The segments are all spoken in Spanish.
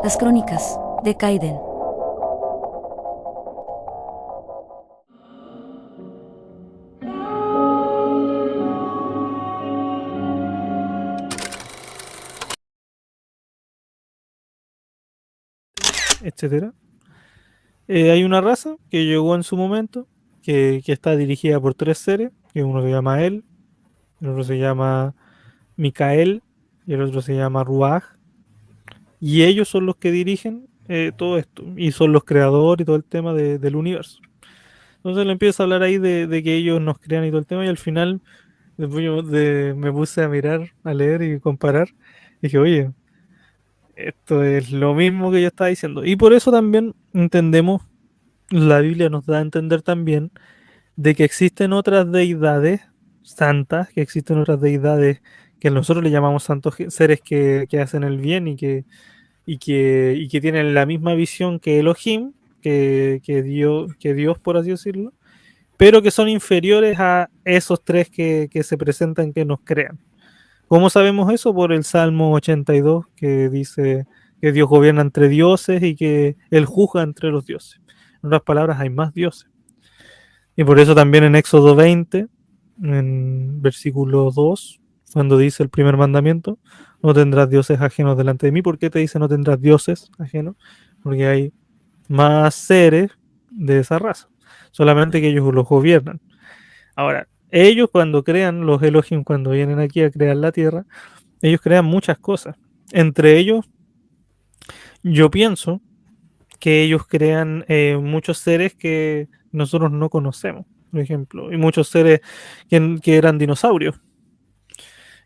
Las crónicas de Kaiden. Etcétera. Hay una raza que llegó en su momento, que está dirigida por tres seres, que uno se llama El, el otro se llama Micael y el otro se llama Ruach, y ellos son los que dirigen todo esto, y son los creadores y todo el tema del universo. Entonces le empiezo a hablar ahí de que ellos nos crean y todo el tema, y al final después me puse a mirar, a leer y comparar, y dije, oye, esto es lo mismo que yo estaba diciendo. Y por eso también entendemos, la Biblia nos da a entender también de que existen otras deidades santas, que existen otras deidades que nosotros le llamamos santos seres que hacen el bien y que tienen la misma visión que Elohim, que Dios, por así decirlo, pero que son inferiores a esos tres que se presentan que nos crean. ¿Cómo sabemos eso? Por el Salmo 82, que dice que Dios gobierna entre dioses y que Él juzga entre los dioses. En otras palabras, hay más dioses. Y por eso también en Éxodo 20, en versículo 2, cuando dice el primer mandamiento, no tendrás dioses ajenos delante de mí. ¿Por qué te dice no tendrás dioses ajenos? Porque hay más seres de esa raza, solamente que ellos los gobiernan. Ahora, ellos cuando crean, los Elohim, cuando vienen aquí a crear la tierra, ellos crean muchas cosas. Entre ellos, yo pienso que ellos crean muchos seres que nosotros no conocemos, por ejemplo, y muchos seres que eran dinosaurios.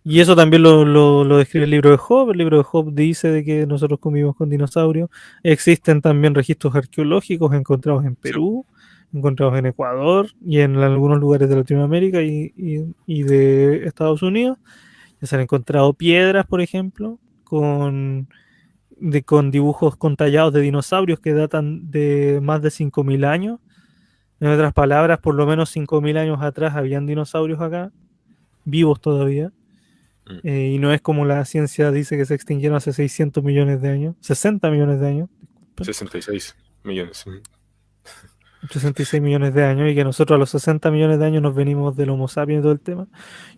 Y eso también lo describe el libro de Job. El libro de Job dice de que nosotros convivimos con dinosaurios. Existen también registros arqueológicos encontrados en Sí. Perú, encontrados en Ecuador y en algunos lugares de Latinoamérica y de Estados Unidos. Ya se han encontrado piedras, por ejemplo, con dibujos con tallados de dinosaurios que datan de más de 5.000 años. En otras palabras, por lo menos 5.000 años atrás habían dinosaurios acá, vivos todavía. Mm. Y no es como la ciencia dice que se extinguieron hace 600 millones de años, 60 millones de años, disculpen, 66 millones. 66 millones de años, y que nosotros a los 60 millones de años nos venimos del Homo sapiens y todo el tema.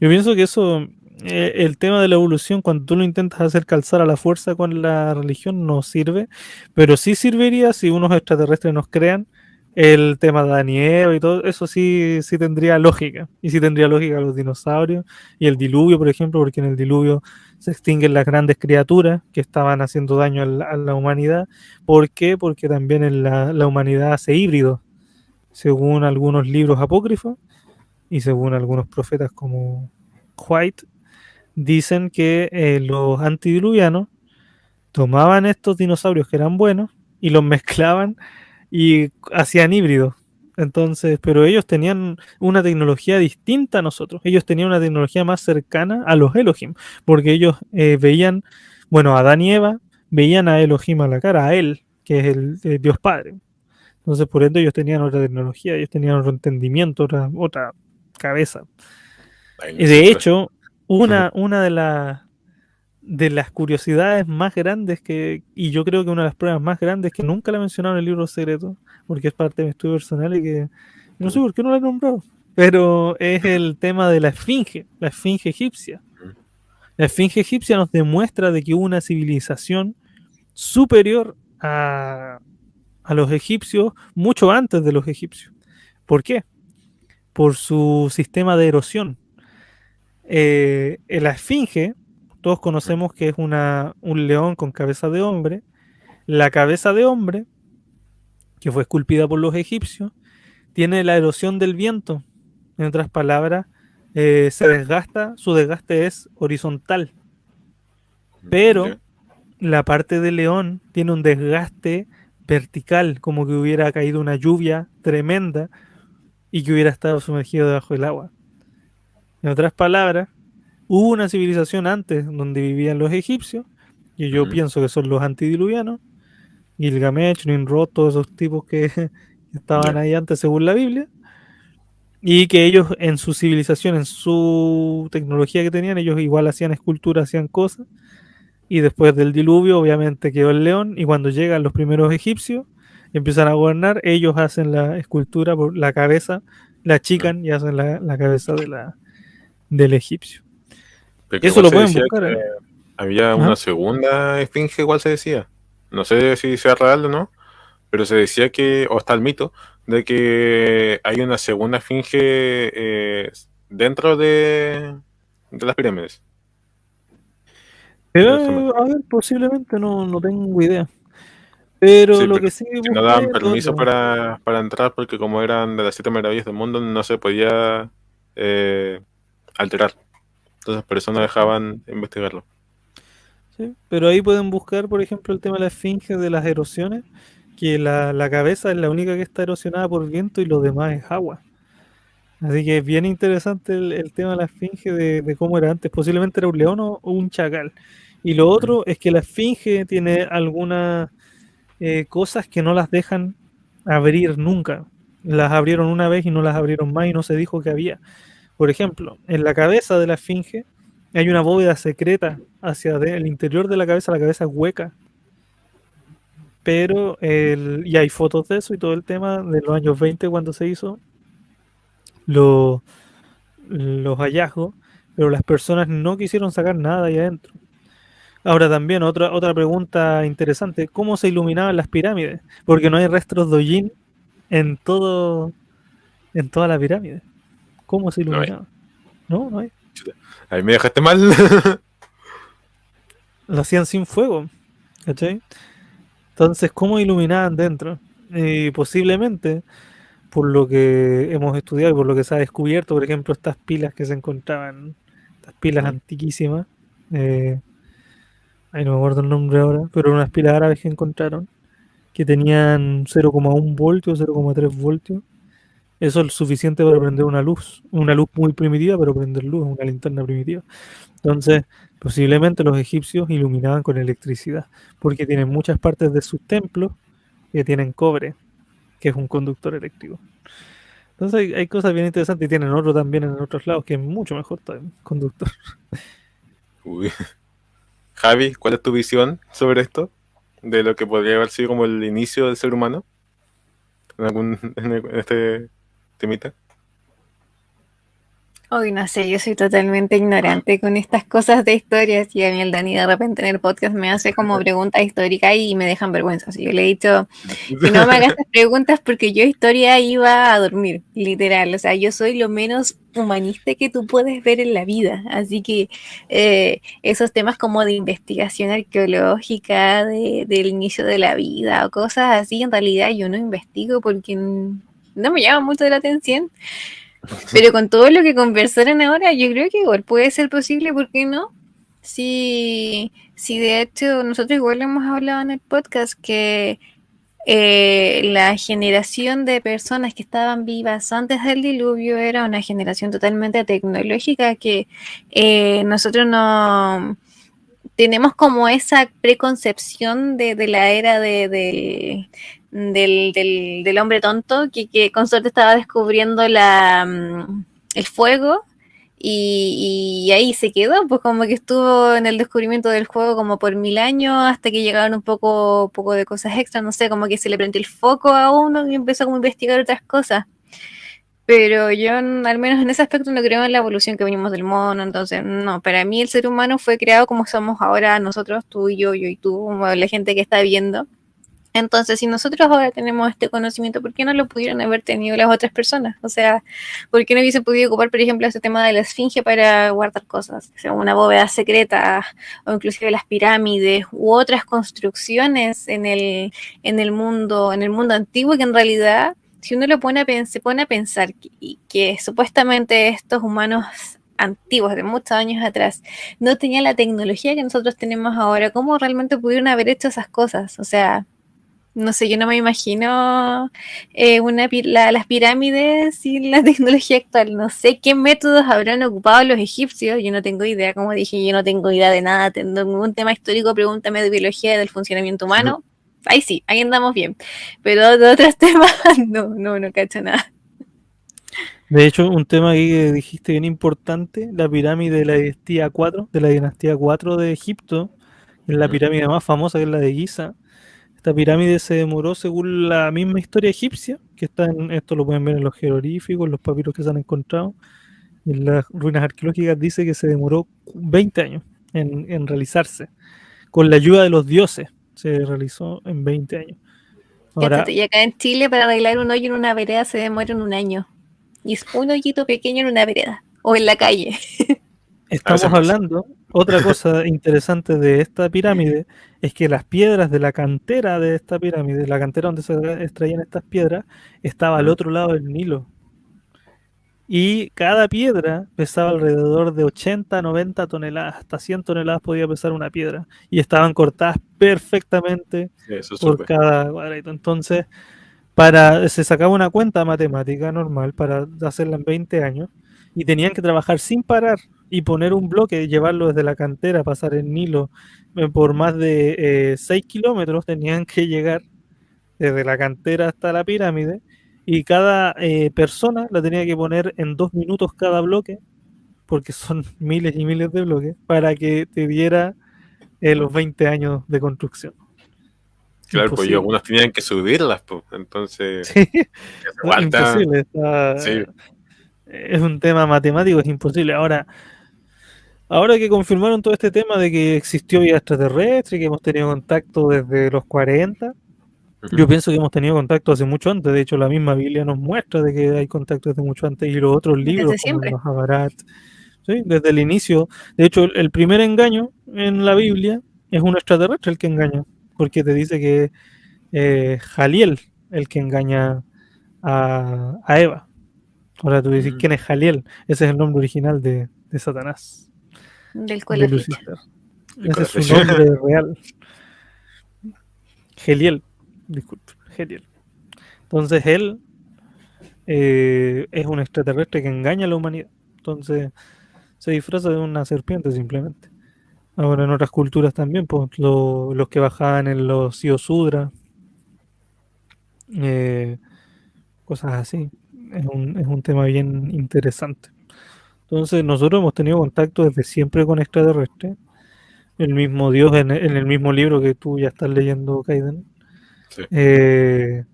Yo pienso que eso, el tema de la evolución, cuando tú lo intentas hacer calzar a la fuerza con la religión, no sirve, pero sí serviría si unos extraterrestres nos crean. El tema de Adán y Eva y todo eso sí tendría lógica. Y sí tendría lógica los dinosaurios y el diluvio, por ejemplo, porque en el diluvio se extinguen las grandes criaturas que estaban haciendo daño a la humanidad. ¿Por qué? Porque también en la humanidad hace híbridos, según algunos libros apócrifos y según algunos profetas como White, dicen que los antidiluvianos tomaban estos dinosaurios que eran buenos y los mezclaban y hacían híbridos. Entonces, pero ellos tenían una tecnología distinta a nosotros. Ellos tenían una tecnología más cercana a los Elohim, porque ellos veían, bueno, a Adán y Eva veían a Elohim a la cara, a él, que es el Dios Padre. Entonces, por ende, ellos tenían otra tecnología, ellos tenían otro entendimiento, otra cabeza. Ay, Y no sé, de pero... hecho, una de las curiosidades más grandes y yo creo que una de las pruebas más grandes que nunca la mencionaron en el libro secreto, porque es parte de mi estudio personal y que no sé por qué no la he nombrado, pero es el tema de la esfinge egipcia. La esfinge egipcia nos demuestra de que hubo una civilización superior a los egipcios mucho antes de los egipcios. ¿Por qué? Por su sistema de erosión. La esfinge, todos conocemos que es un león con cabeza de hombre. La cabeza de hombre, que fue esculpida por los egipcios, tiene la erosión del viento. En otras palabras, se desgasta, su desgaste es horizontal, pero Ya. la parte del león tiene un desgaste vertical, como que hubiera caído una lluvia tremenda y que hubiera estado sumergido debajo del agua. En otras palabras, hubo una civilización antes donde vivían los egipcios, y yo Ujú. pienso que son los antediluvianos, Gilgamesh, Nimrod, todos esos tipos que estaban Ya. ahí antes según la Biblia, y que ellos en su civilización, en su tecnología que tenían, ellos igual hacían esculturas, hacían cosas, y después del diluvio obviamente quedó el león, y cuando llegan los primeros egipcios, empiezan a gobernar, ellos hacen la escultura por la cabeza, la Mm. achican y hacen la cabeza del egipcio. Porque Eso igual lo se pueden decía buscar, que ¿eh? había Ajá. una segunda esfinge, igual se decía. No sé si sea real o no, pero se decía que, o está el mito, de que hay una segunda esfinge dentro de las pirámides. Si no estoy mal. Pero, a ver, posiblemente no tengo idea. Pero Sí, lo porque que sí si no daban busqué, todo permiso para entrar, porque como eran de las siete maravillas del mundo, no se podía eh, alterar. Entonces, por eso no exacto. dejaban investigarlo. Sí, pero ahí pueden buscar, por ejemplo, el tema de la esfinge de las erosiones, que la cabeza es la única que está erosionada por viento y lo demás es agua. Así que es bien interesante el tema de la esfinge de cómo era antes. Posiblemente era un león o un chacal. Y lo Mm. otro es que la esfinge tiene algunas cosas que no las dejan abrir nunca. Las abrieron una vez y no las abrieron más y no se dijo que había. Por ejemplo, en la cabeza de la esfinge hay una bóveda secreta hacia el interior de la cabeza es hueca, pero y hay fotos de eso y todo el tema de los años 20 cuando se hizo lo- los hallazgos, pero las personas no quisieron sacar nada ahí adentro. Ahora también otra pregunta interesante, ¿cómo se iluminaban las pirámides? Porque no hay rastros de hollín en en toda la pirámide. ¿Cómo se No hay. iluminaban? No hay. Chuta. Ahí me dejaste mal. Lo hacían sin fuego, ¿cachai? Entonces, ¿cómo iluminaban dentro? Y posiblemente, por lo que hemos estudiado y por lo que se ha descubierto, por ejemplo, estas pilas que se encontraban, estas pilas Mm. antiquísimas, eh, ay, no me acuerdo el nombre ahora, pero eran unas pilas árabes que encontraron, que tenían 0,1 voltios, 0,3 voltios. Eso es suficiente para prender una luz muy primitiva, pero prender luz, una linterna primitiva. Entonces, posiblemente los egipcios iluminaban con electricidad, porque tienen muchas partes de sus templos que tienen cobre, que es un conductor eléctrico. Entonces hay cosas bien interesantes y tienen otro también en otros lados que es mucho mejor también, conductor. Uy. Javi, ¿cuál es tu visión sobre esto? De lo que podría haber sido como el inicio del ser humano en en este temita. Hoy no sé, yo soy totalmente ignorante con estas cosas de historias y a mí el Dani de repente en el podcast me hace como preguntas históricas y me dejan vergüenza. Así yo le he dicho que no me hagas estas preguntas porque yo historia iba a dormir, literal. O sea, yo soy lo menos humanista que tú puedes ver en la vida. Así que esos temas como de investigación arqueológica, del inicio de la vida o cosas así, en realidad yo no investigo porque no me llama mucho la atención. Pero con todo lo que conversaron ahora, yo creo que igual puede ser posible, ¿por qué no? Sí, de hecho nosotros igual hemos hablado en el podcast que la generación de personas que estaban vivas antes del diluvio era una generación totalmente tecnológica que nosotros no tenemos como esa preconcepción de la era del hombre tonto que con suerte estaba descubriendo el fuego y ahí se quedó, pues como que estuvo en el descubrimiento del fuego como por 1000 años hasta que llegaron poco de cosas extras, no sé, como que se le prendió el foco a uno y empezó como a investigar otras cosas. Pero yo, al menos en ese aspecto, no creo en la evolución que venimos del mono. Entonces, no, para mí el ser humano fue creado como somos ahora nosotros, tú y yo y tú, como la gente que está viendo. Entonces, si nosotros ahora tenemos este conocimiento, ¿por qué no lo pudieron haber tenido las otras personas? O sea, ¿por qué no hubiese podido ocupar, por ejemplo, ese tema de la esfinge para guardar cosas? O sea, una bóveda secreta, o inclusive las pirámides, u otras construcciones en el mundo antiguo, que en realidad, si uno se pone a pensar que supuestamente estos humanos antiguos, de muchos años atrás, no tenían la tecnología que nosotros tenemos ahora, ¿cómo realmente pudieron haber hecho esas cosas? O sea, no sé, yo no me imagino las pirámides sin la tecnología actual. No sé qué métodos habrán ocupado los egipcios. Yo no tengo idea, como dije, yo no tengo idea de nada. Tengo ningún tema histórico, pregúntame de biología, del funcionamiento humano. Ahí sí, ahí andamos bien. Pero de otros temas, no cacho nada. De hecho, un tema ahí que dijiste bien importante, la pirámide de la dinastía 4 de Egipto, Es la Ujú. pirámide más famosa, que es la de Giza. Esta pirámide se demoró, según la misma historia egipcia, que está esto lo pueden ver en los jeroglíficos, los papiros que se han encontrado, y en las ruinas arqueológicas dice que se demoró 20 años en realizarse. Con la ayuda de los dioses se realizó en 20 años. Ahora, Y acá en Chile, para arreglar un hoyo en una vereda se demora en un año. Y es un hoyito pequeño en una vereda. O en la calle. A veces estamos más. hablando, otra cosa interesante de esta pirámide es que las piedras de la cantera de esta pirámide, la cantera donde se extraían estas piedras, estaba al Ujú. otro lado del Nilo. Y cada piedra pesaba alrededor de 80, 90 toneladas, hasta 100 toneladas podía pesar una piedra. Y estaban cortadas perfectamente Sí, eso por supe. cada cuadrito. Entonces, se sacaba una cuenta matemática normal para hacerla en 20 años y tenían que trabajar sin parar y poner un bloque, llevarlo desde la cantera, pasar el Nilo por más de 6 kilómetros, tenían que llegar desde la cantera hasta la pirámide y cada persona la tenía que poner en 2 minutos cada bloque, porque son miles y miles de bloques, para que te diera los 20 años de construcción. Claro, pues y Imposible. algunos tenían que subirlas, pues. Entonces, Sí, esa igual está- imposible. sí, Es un tema matemático, es imposible. Ahora que confirmaron todo este tema de que existió vida extraterrestre, que hemos tenido contacto desde los 40, yo ujú, pienso que hemos tenido contacto hace mucho antes. De hecho, la misma Biblia nos muestra de que hay contacto desde mucho antes y los otros libros Desde como el siempre. Mahabharat, ¿sí? Desde el inicio. De hecho, el primer engaño en la Biblia es un extraterrestre el que engaña, porque te dice que Jaliel el que engaña a Eva. Ahora tú dices, ujú. ¿quién es Jaliel? Ese es el nombre original de Satanás, Del de cual flecha. Lucifer. Y Ese con es la su flecha. nombre real. Geliel, disculpe, Geliel. Entonces él es un extraterrestre que engaña a la humanidad. Entonces se disfraza de una serpiente simplemente. Ahora en otras culturas también, pues los que bajaban en los Siosudra, eh, cosas así. Es un tema bien interesante. Entonces nosotros hemos tenido contacto desde siempre con extraterrestres. El mismo Dios en el mismo libro que tú ya estás leyendo, Kaiden. Sí. eh,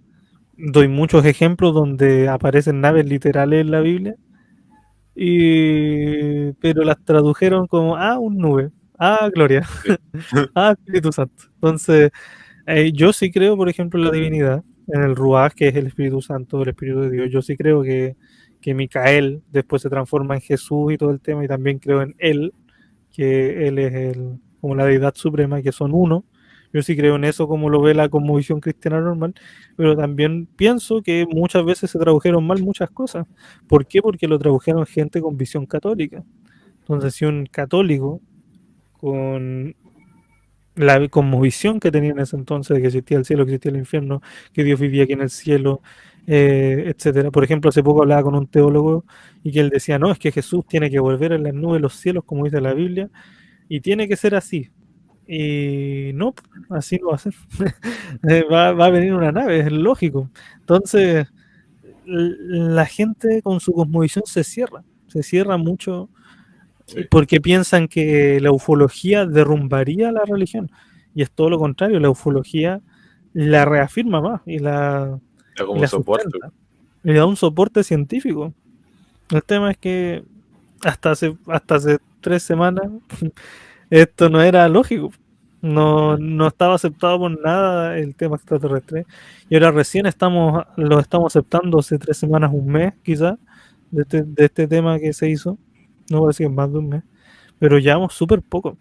Doy muchos ejemplos donde aparecen naves literales en la Biblia, pero las tradujeron como, un nube, gloria, Sí. Espíritu Santo. Entonces, yo sí creo, por ejemplo, en la divinidad, en el Ruach, que es el Espíritu Santo, el Espíritu de Dios. Yo sí creo que Micael después se transforma en Jesús y todo el tema, y también creo en él, que él es como la deidad suprema, que son uno. Yo sí creo en eso como lo ve la cosmovisión cristiana normal, pero también pienso que muchas veces se tradujeron mal muchas cosas. ¿Por qué? Porque lo tradujeron gente con visión católica. Entonces, si un católico con la cosmovisión que tenía en ese entonces de que existía el cielo, que existía el infierno, que Dios vivía aquí en el cielo, etcétera. Por ejemplo, hace poco hablaba con un teólogo y que él decía, no, es que Jesús tiene que volver en las nubes de los cielos, como dice la Biblia, y tiene que ser así. Y no, así no va a ser. Va a venir una nave, es lógico. Entonces, la gente con su cosmovisión se cierra mucho Sí. porque piensan que la ufología derrumbaría la religión. Y es todo lo contrario, la ufología la reafirma más Era como y un la soporte. sustenta. Le da un soporte científico. El tema es que hasta hace 3 semanas esto no era lógico. No, Ujú. no estaba aceptado por nada el tema extraterrestre. Y ahora recién lo estamos aceptando hace 3 semanas, un mes quizás, de este tema que se hizo. No voy a decir más de un mes, pero llevamos súper poco.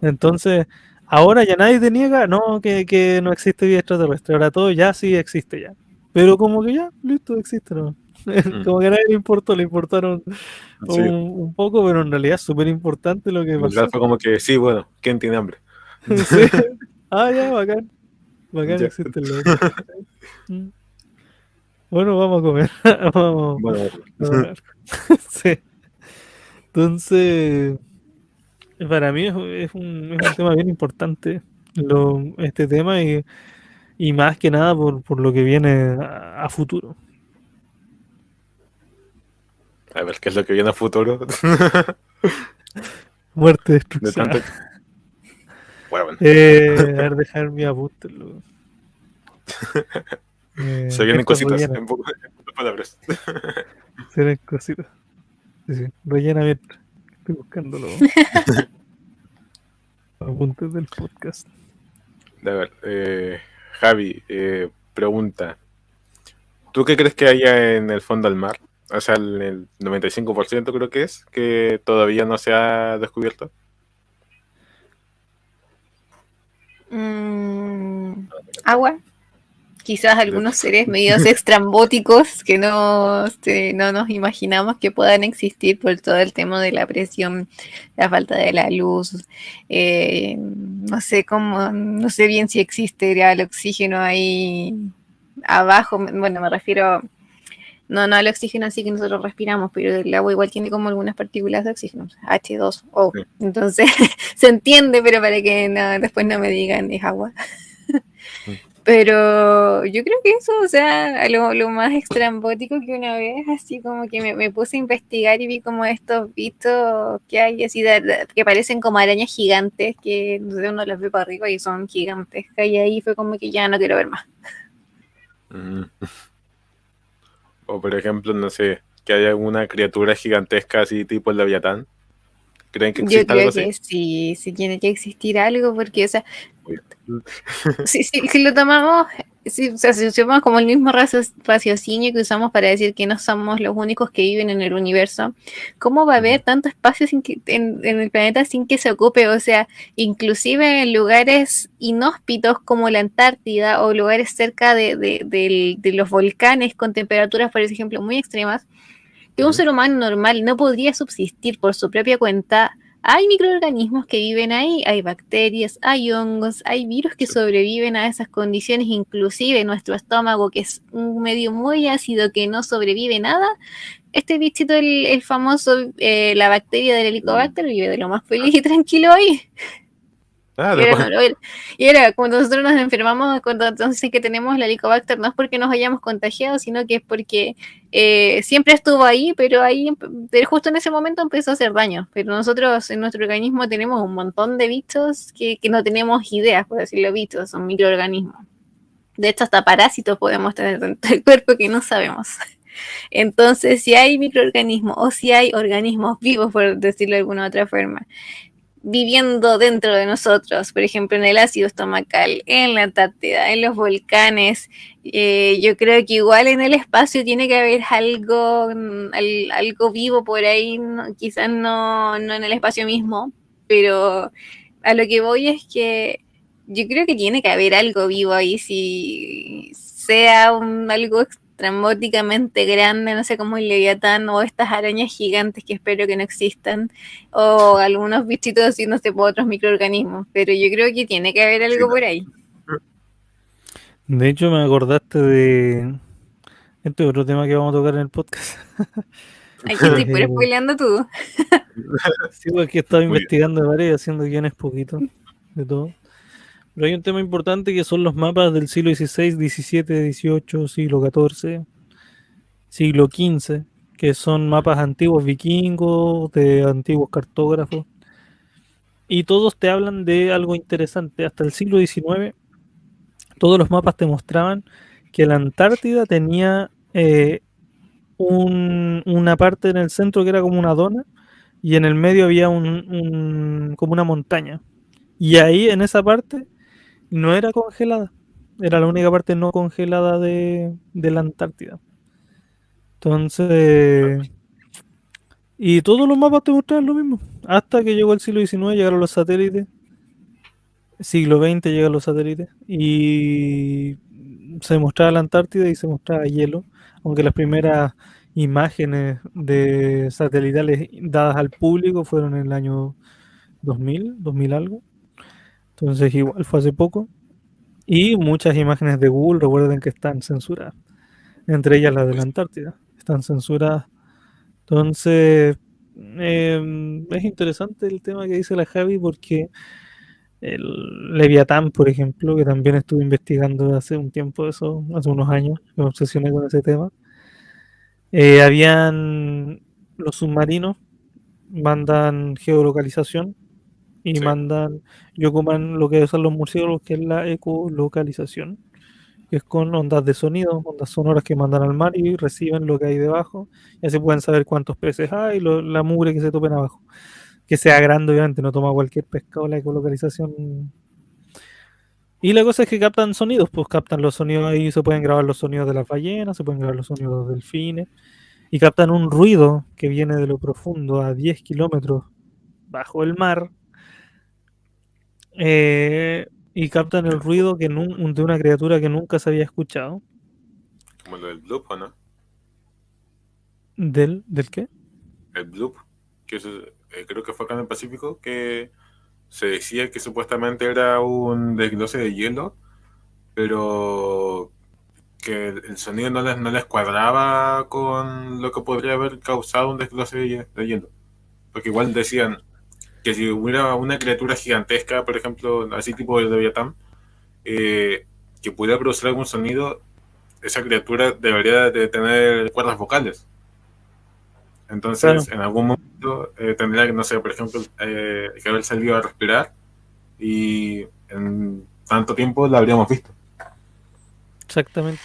Entonces, ahora ya nadie te niega, no, que no existe vida extraterrestre. Ahora todo ya sí existe ya. Pero como que ya, listo, existe, ¿no? Mm. Como que a nadie le importó, le importaron un, Sí. un poco, pero en realidad es súper importante lo que En verdad pasó. fue como que sí, bueno, ¿quién tiene hambre? Sí. Ya, bacán. Bacán Ya. existe el loco. Mm. Bueno, vamos a comer. Vamos Bueno, a comer. Sí. Entonces, para mí es un tema bien importante este tema y más que nada por lo que viene a futuro. a ver qué es lo que viene a futuro. Muerte, De destrucción. tanto, Bueno, A ver, dejar mi apunte. se vienen Esto cositas, rellena, en pocas palabras. se vienen cositas. Sí, sí, rellena mientras estoy buscando los apuntes del podcast. A ver, Javi, pregunta. ¿Tú qué crees que haya en el fondo del mar? O sea, el 95% creo que es, que todavía no se ha descubierto. Agua. Quizás De- algunos seres medios extrambóticos que no nos imaginamos que puedan existir por todo el tema de la presión, la falta de la luz, no sé cómo, no sé bien si existirá el oxígeno ahí abajo, bueno, me refiero, no al oxígeno así que nosotros respiramos, pero el agua igual tiene como algunas partículas de oxígeno, H2O, Sí. entonces se entiende, pero para que después no me digan es agua. Pero yo creo que eso, o sea, lo más estrambótico que una vez, así como que me puse a investigar y vi como estos bichos que hay, así que parecen como arañas gigantes, que no sé, uno las ve para arriba y son gigantes. Y ahí fue como que ya no quiero ver más. Mm. O por ejemplo, no sé, que haya alguna criatura gigantesca así tipo el Leviatán. ¿Creen que Yo existe algo creo así? que sí tiene que existir algo, porque, o sea, Uy. si lo tomamos, o sea, si usamos como el mismo raciocinio que usamos para decir que no somos los únicos que viven en el universo, ¿cómo va a haber tanto espacio en el planeta sin que se ocupe? O sea, inclusive en lugares inhóspitos como la Antártida o lugares cerca de los volcanes con temperaturas, por ejemplo, muy extremas, que un ser humano normal no podría subsistir por su propia cuenta. Hay microorganismos que viven ahí, hay bacterias, hay hongos, hay virus que Sí. sobreviven a esas condiciones, inclusive nuestro estómago, que es un medio muy ácido que no sobrevive nada. Este bichito, el famoso, la bacteria del Helicobacter, vive de lo más feliz y tranquilo ahí. Ah, Y era, después. y era cuando nosotros nos enfermamos, cuando entonces que tenemos la Helicobacter, no es porque nos hayamos contagiado, sino que es porque siempre estuvo ahí, pero justo en ese momento empezó a hacer daño. Pero nosotros en nuestro organismo tenemos un montón de bichos que no tenemos ideas, por decirlo, bichos, son microorganismos. De hecho, hasta parásitos podemos tener dentro del cuerpo que no sabemos. Entonces, si hay microorganismos o si hay organismos vivos, por decirlo de alguna otra forma, viviendo dentro de nosotros, por ejemplo, en el ácido estomacal, en la Antártida, en los volcanes. Yo creo que igual en el espacio tiene que haber algo vivo por ahí, quizás no en el espacio mismo, pero a lo que voy es que yo creo que tiene que haber algo vivo ahí, si sea algo estrambóticamente grande, no sé, como el Leviatán o estas arañas gigantes que espero que no existan, o algunos bichitos así, no sé, por otros microorganismos, pero yo creo que tiene que haber Sí, algo por ahí. De hecho, me acordaste de este otro tema que vamos a tocar en el podcast. Aquí estoy puro Eh, spoileando tú. sí, porque he estado muy bien. investigando de varias y haciendo guiones poquito de todo. Pero hay un tema importante que son los mapas del siglo XVI, XVII, XVIII, siglo XIV, siglo XV, que son mapas antiguos vikingos, de antiguos cartógrafos. Y todos te hablan de algo interesante. Hasta el siglo XIX, todos los mapas te mostraban que la Antártida tenía una parte en el centro que era como una dona, y en el medio había como una montaña. Y ahí, en esa parte, no era congelada. Era la única parte no congelada de la Antártida. Entonces, y todos los mapas te mostraban lo mismo. Hasta que llegó el siglo XIX, llegaron los satélites. Siglo XX llegan los satélites. Y se mostraba la Antártida y se mostraba hielo. Aunque las primeras imágenes de satelitales dadas al público fueron en el año 2000, 2000 algo. Entonces igual fue hace poco. Y muchas imágenes de Google, recuerden que están censuradas. Entre ellas las de la Antártida. Están censuradas. Entonces, es interesante el tema que dice la Javi porque el Leviatán, por ejemplo, que también estuve investigando hace un tiempo eso, hace unos años, me obsesioné con ese tema. Habían los submarinos, mandan geolocalización y Sí. mandan y ocupan lo que usan los murciélagos, que es la ecolocalización, que es con ondas de sonido, ondas sonoras que mandan al mar y reciben lo que hay debajo, y así pueden saber cuántos peces hay, la mugre que se topen abajo. Que sea grande, obviamente, no toma cualquier pescado la ecolocalización. Y la cosa es que captan sonidos, pues captan los sonidos ahí, se pueden grabar los sonidos de las ballenas, se pueden grabar los sonidos de los delfines, y captan un ruido que viene de lo profundo a 10 kilómetros bajo el mar, y captan el ruido de una criatura que nunca se había escuchado. Como lo del bloop, ¿o no? ¿Del qué? El bloop, que eso, creo que fue acá en el Pacífico, que se decía que supuestamente era un desglose de hielo, pero que el sonido no les cuadraba con lo que podría haber causado un desglose de hielo. Porque igual decían que si hubiera una criatura gigantesca, por ejemplo, así tipo de Leviatán, que pudiera producir algún sonido, esa criatura debería de tener cuerdas vocales. Claro, Entonces, en algún momento tendría que, no sé, por ejemplo, que haber salido a respirar y en tanto tiempo la habríamos visto. exactamente.